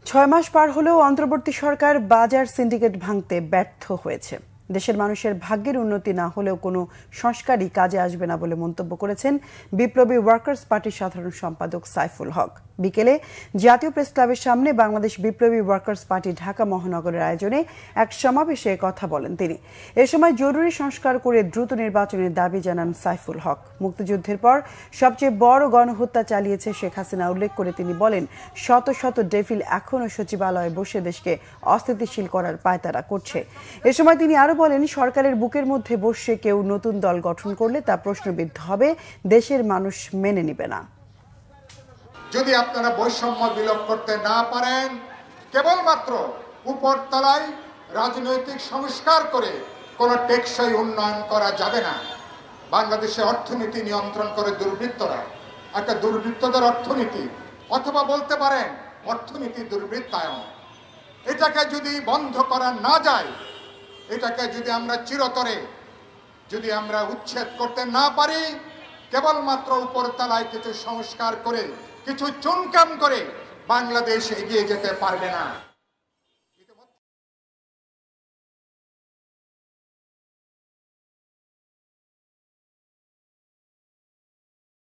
6 মাস পার হলেও অন্তর্বর্তী সরকার বাজার সিন্ডিকেট ভাঙতে ব্যর্থ হয়েছে। দেশের মানুষের ভাগ্যের উন্নতি না হলেও কোনো সংস্কারই কাজে আসবে না বলে মন্তব্য করেছেন বিপ্লবী ওয়ার্কার্স পার্টির সাধারণ সম্পাদক সাইফুল হক। বিকেলে জাতীয় প্রেস ক্লাবের সামনে বাংলাদেশ বিপ্লবী ওয়ার্কার্স পার্টি ঢাকা মহানগরের আয়োজনে এক সমাবেশে কথা বলেন তিনি। এ সময় জরুরি সংস্কার করে দ্রুত নির্বাচনের দাবি জানান সাইফুল হক। মুক্তিযুদ্ধের পর সবচেয়ে বড় গণহত্যা চালিয়েছে শেখ হাসিনা উল্লেখ করে তিনি বলেন, শত শত ডেভিল এখনও সচিবালয়ে বসে দেশকে অস্থিতিশীল করার পায়তারা করছে। এ সময় তিনি আরো বলেন, সরকারের বুকের মধ্যে বসে কেউ নতুন দল গঠন করলে তা প্রশ্নবিদ্ধ হবে, দেশের মানুষ মেনে নেবে না। যদি আপনারা বৈষম্য বিলোপ করতে না পারেন, কেবলমাত্র উপরতলায় রাজনৈতিক সংস্কার করে কোনো টেকসই উন্নয়ন করা যাবে না। বাংলাদেশে অর্থনীতি নিয়ন্ত্রণ করে দুর্বৃত্তরা, একটা দুর্বৃত্তদের অর্থনীতি, অথবা বলতে পারেন অর্থনীতি দুর্বৃত্তায়ন। এটাকে যদি বন্ধ করা না যায়, এটাকে যদি আমরা চিরতরে আমরা উচ্ছেদ করতে না পারি, কেবলমাত্র উপরতলায় কিছু সংস্কার করে, কিছু চুনকাম করে বাংলাদেশ এগিয়ে যেতে পারবে না।